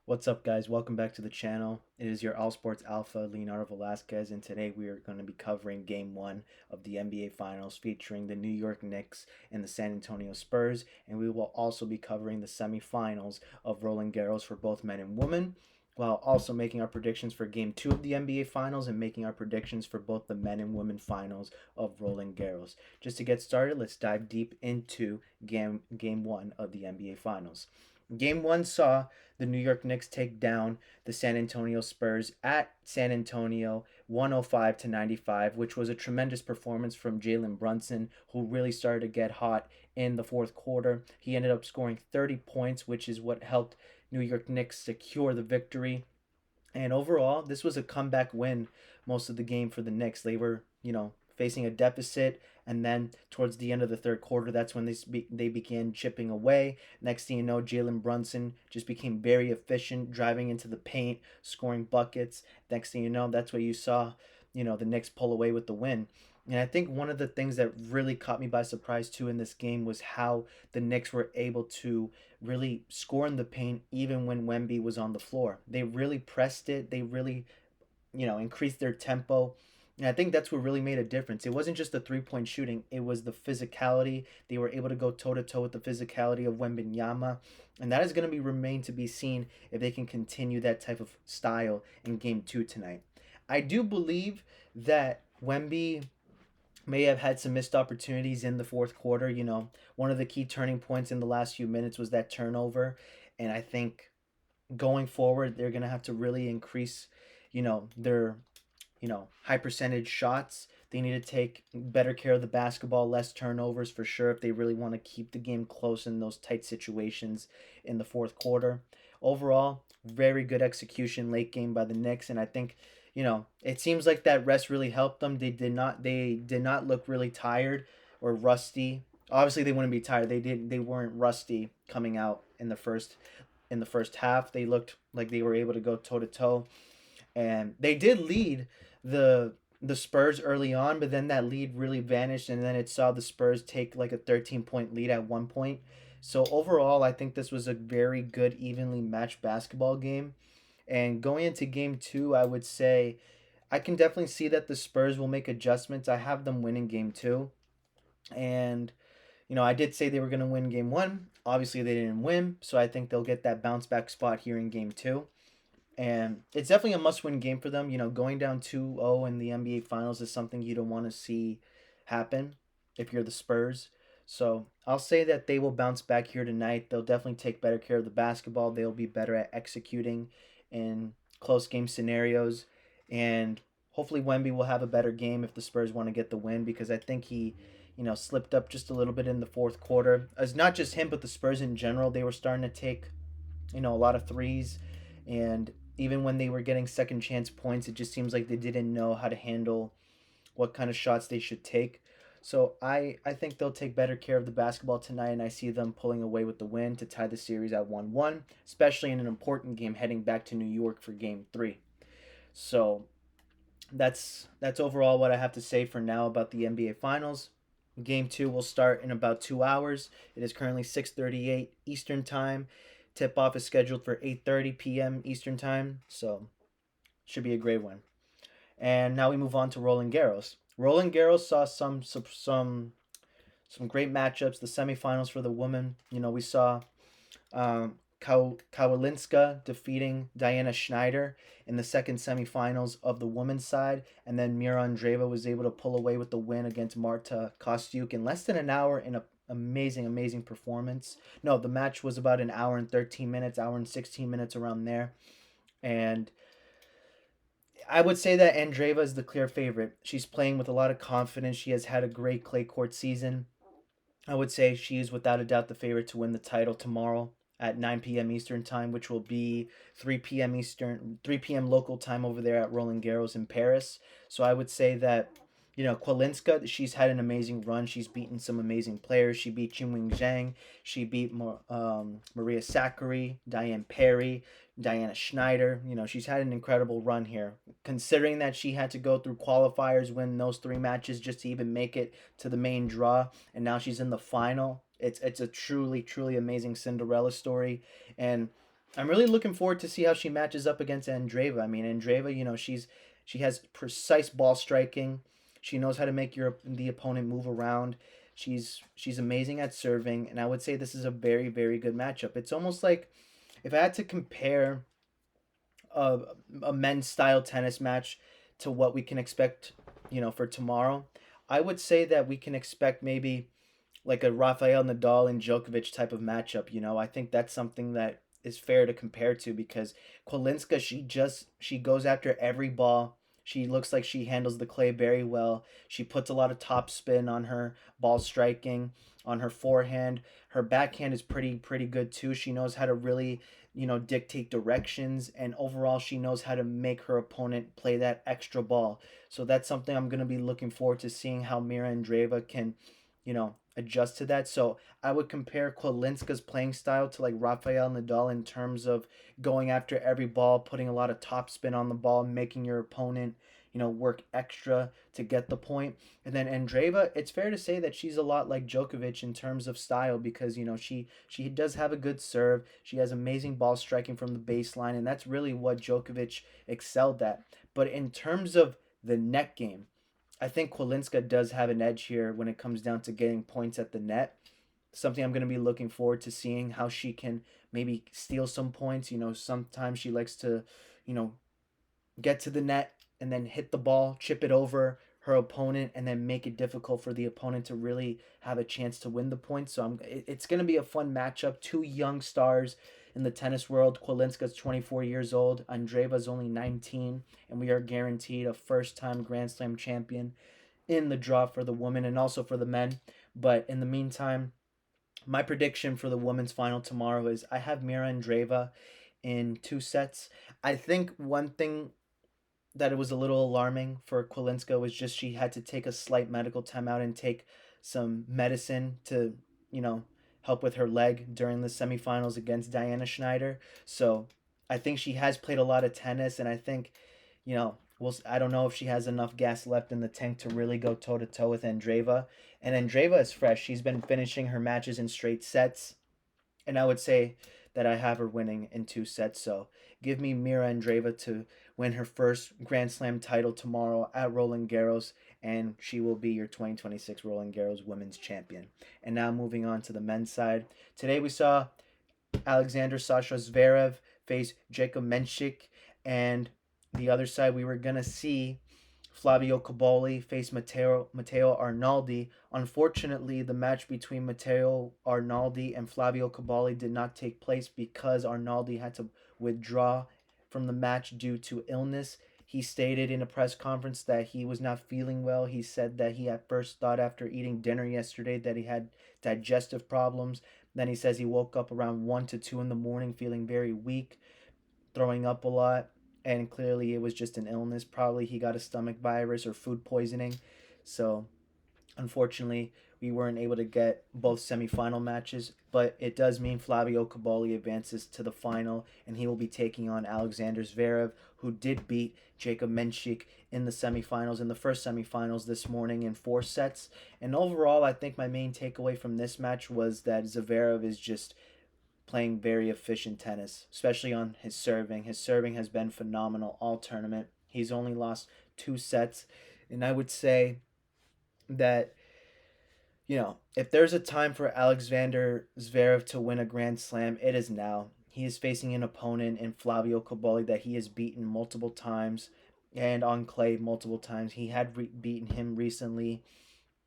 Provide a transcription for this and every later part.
What's up, guys? Welcome back to the channel. It is your All Sports Alpha, Leonardo Velasquez, and today we are going to be covering Game 1 of the NBA Finals featuring the New York Knicks and the San Antonio Spurs, and we will also be covering the semifinals of Roland Garros for both men and women, while also making our predictions for Game 2 of the NBA Finals and making our predictions for both the men and women finals of Roland Garros. Just to get started, let's dive deep into Game 1 of the NBA Finals. Game 1 saw the New York Knicks take down the San Antonio Spurs at San Antonio 105 to 95, which was a tremendous performance from Jalen Brunson, who really started to get hot in the fourth quarter. He ended up scoring 30 points, which is what helped New York Knicks secure the victory. And overall, this was a comeback win most of the game for the Knicks. They were, facing a deficit, and then towards the end of the third quarter, that's when they began chipping away. Next thing you know, Jalen Brunson just became very efficient, driving into the paint, scoring buckets. Next thing you know, that's what you saw, the Knicks pull away with the win. And I think one of the things that really caught me by surprise too in this game was how the Knicks were able to really score in the paint even when Wemby was on the floor. They really pressed it. They really, increased their tempo. And I think that's what really made a difference. It wasn't just the 3-point shooting, it was the physicality. They were able to go toe to toe with the physicality of Wembenyama. And that is going to be remain to be seen if they can continue that type of style in game 2 tonight. I do believe that Wemby may have had some missed opportunities in the fourth quarter. One of the key turning points in the last few minutes was that turnover. And I think going forward, they're going to have to really increase, their, high percentage shots. They need to take better care of the basketball, less turnovers for sure if they really want to keep the game close in those tight situations in the fourth quarter. Overall, very good execution late game by the Knicks, and I think it seems like that rest really helped them. They did not look really tired or rusty. Obviously, they wouldn't be tired. They weren't rusty coming out in the first half. They looked like they were able to go toe to toe, and they did lead the Spurs early on, but then that lead really vanished, and then it saw the Spurs take like a 13-point lead at one point. So overall, I think this was a very good, evenly matched basketball game. And going into game 2, I would say I can definitely see that the Spurs will make adjustments. I have them winning game 2. And I did say they were going to win game 1. Obviously, they didn't win, so I think they'll get that bounce back spot here in game 2. And it's definitely a must-win game for them. Going down 2-0 in the NBA Finals is something you don't want to see happen if you're the Spurs. So I'll say that they will bounce back here tonight. They'll definitely take better care of the basketball. They'll be better at executing in close game scenarios. And hopefully Wemby will have a better game if the Spurs want to get the win, because I think he, slipped up just a little bit in the fourth quarter. It's not just him, but the Spurs in general. They were starting to take, a lot of threes, and even when they were getting second chance points, it just seems like they didn't know how to handle what kind of shots they should take. So I think they'll take better care of the basketball tonight, and I see them pulling away with the win to tie the series at 1-1, especially in an important game heading back to New York for game 3. So that's overall what I have to say for now about the NBA Finals. Game 2 will start in about 2 hours. It is currently 6:38 Eastern Time. Tip off is scheduled for 8:30 p.m. Eastern Time, so should be a great one. And now we move on to Roland Garros. Roland Garros saw some great matchups. The semifinals for the women. We saw Kawalinska defeating Diana Schneider in the second semifinals of the women's side, and then Mira Andreeva was able to pull away with the win against Marta Kostyuk in less than an hour in a amazing performance. No, the match was about an hour and 13 minutes, hour and 16 minutes around there. And I would say that Andreeva is the clear favorite. She's playing with a lot of confidence. She has had a great clay court season. I would say she is without a doubt the favorite to win the title tomorrow at 9 p.m. Eastern Time, which will be 3 p.m. local time over there at Roland Garros in Paris. So I would say that, Kwalinska, she's had an amazing run. She's beaten some amazing players. She beat Qinwen Zhang. She beat Maria Sakkari, Diane Perry, Diana Schneider. She's had an incredible run here. Considering that she had to go through qualifiers, win those 3 matches just to even make it to the main draw, and now she's in the final. It's a truly amazing Cinderella story, and I'm really looking forward to see how she matches up against Andreeva. I mean, Andreeva, she has precise ball striking. She knows how to make the opponent move around. She's amazing at serving, and I would say this is a very very good matchup. It's almost like if I had to compare a, a men's style tennis match to what we can expect, for tomorrow, I would say that we can expect maybe like a Rafael Nadal and Djokovic type of matchup. I think that's something that is fair to compare to because Kolinska, she goes after every ball. She looks like she handles the clay very well. She puts a lot of top spin on her ball striking, on her forehand. Her backhand is pretty good too. She knows how to really, dictate directions, and overall she knows how to make her opponent play that extra ball. So that's something I'm going to be looking forward to seeing how Mira Andreeva can, adjust to that. So I would compare Kolinska's playing style to like Rafael Nadal in terms of going after every ball, putting a lot of top spin on the ball, making your opponent, work extra to get the point. And then Andreeva, it's fair to say that she's a lot like Djokovic in terms of style because she does have a good serve. She has amazing ball striking from the baseline, and that's really what Djokovic excelled at. But in terms of the net game, I think Kolinska does have an edge here when it comes down to getting points at the net. Something I'm going to be looking forward to seeing how she can maybe steal some points. Sometimes she likes to, you know, get to the net and then hit the ball, chip it over her opponent, and then make it difficult for the opponent to really have a chance to win the point. So it's going to be a fun matchup. Two young stars in the tennis world. Kolinska's 24 years old. Andreeva's only 19, and we are guaranteed a first-time Grand Slam champion in the draw for the women and also for the men. But in the meantime, my prediction for the women's final tomorrow is I have Mira Andreeva in two sets. I think one thing that it was a little alarming for Kolinska was just she had to take a slight medical timeout and take some medicine to, you know, help with her leg during the semifinals against Diana Schneider. So I think she has played a lot of tennis, and I think, I don't know if she has enough gas left in the tank to really go toe to toe with Andreeva. And Andreeva is fresh. She's been finishing her matches in straight sets, and I would say that I have her winning in two sets. So give me Mira Andreeva to win her first Grand Slam title tomorrow at Roland Garros, and she will be your 2026 Roland Garros Women's Champion. And now moving on to the men's side. Today we saw Alexander Sasha Zverev face Jacob Menchik, and the other side we were gonna see Flavio Caboli face Matteo Arnaldi. Unfortunately, the match between Matteo Arnaldi and Flavio Caboli did not take place because Arnaldi had to withdraw from the match due to illness. He stated in a press conference that he was not feeling well. He said that he at first thought after eating dinner yesterday that he had digestive problems. Then he says he woke up around 1 to 2 in the morning feeling very weak, throwing up a lot, and clearly it was just an illness. Probably he got a stomach virus or food poisoning. So unfortunately, we weren't able to get both semifinal matches, but it does mean Flavio Caboli advances to the final, and he will be taking on Alexander Zverev, who did beat Jacob Menchik in the semifinals, in the first semifinals this morning in four sets. And overall, I think my main takeaway from this match was that Zverev is just playing very efficient tennis, especially on his serving. His serving has been phenomenal all tournament. He's only lost two sets, and I would say that if there's a time for Alexander Zverev to win a Grand Slam, it is now. He is facing an opponent in Flavio Caboli that he has beaten multiple times and on clay multiple times. He had beaten him recently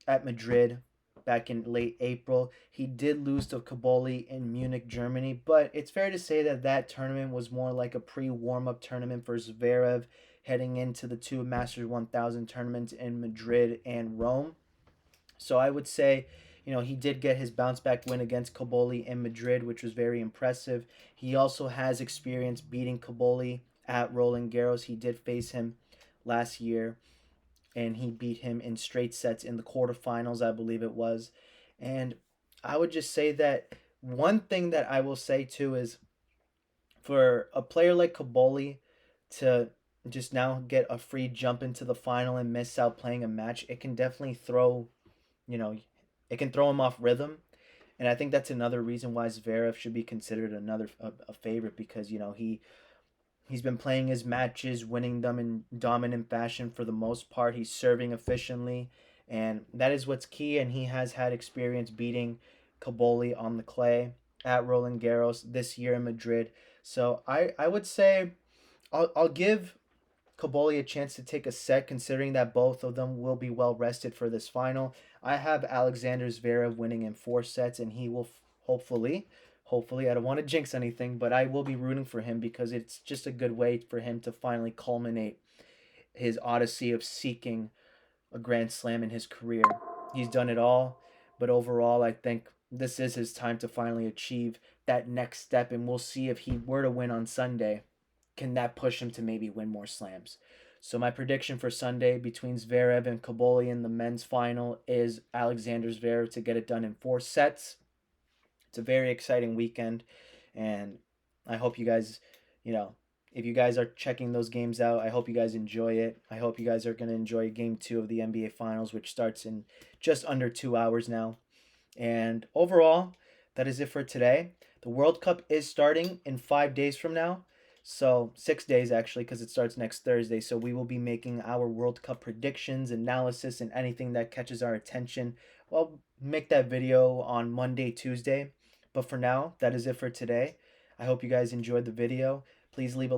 at Madrid back in late April. He did lose to Caboli in Munich, Germany, but it's fair to say that that tournament was more like a pre-warm up tournament for Zverev heading into the two Masters 1000 tournaments in Madrid and Rome. So I would say, he did get his bounce back win against Caboli in Madrid, which was very impressive. He also has experience beating Caboli at Roland Garros. He did face him last year, and he beat him in straight sets in the quarterfinals, I believe it was. And I would just say that one thing that I will say too is for a player like Caboli to just now get a free jump into the final and miss out playing a match, it can definitely throw, you know, it can throw him off rhythm. And I think that's another reason why Zverev should be considered a favorite, because he's been playing his matches, winning them in dominant fashion for the most part. He's serving efficiently, and that is what's key. And he has had experience beating Kaboli on the clay at Roland Garros this year in Madrid. So I would say I'll give Kaboli a chance to take a set, considering that both of them will be well rested for this final. I have Alexander Zverev winning in 4 sets, and he will hopefully, I don't want to jinx anything, but I will be rooting for him because it's just a good way for him to finally culminate his odyssey of seeking a Grand Slam in his career. He's done it all, but overall, I think this is his time to finally achieve that next step, and we'll see if he were to win on Sunday, can that push him to maybe win more slams. So my prediction for Sunday between Zverev and Kaboli in the men's final is Alexander Zverev to get it done in 4 sets. It's a very exciting weekend, and I hope you guys, you know, if you guys are checking those games out, I hope you guys enjoy it. I hope you guys are going to enjoy game 2 of the NBA Finals, which starts in just under 2 hours now. And overall, that is it for today. The World Cup is starting in 5 days from now. So, 6 days actually, because it starts next Thursday. So, we will be making our World Cup predictions, analysis, and anything that catches our attention. Well, make that video on Monday, Tuesday. But for now, that is it for today. I hope you guys enjoyed the video. Please leave a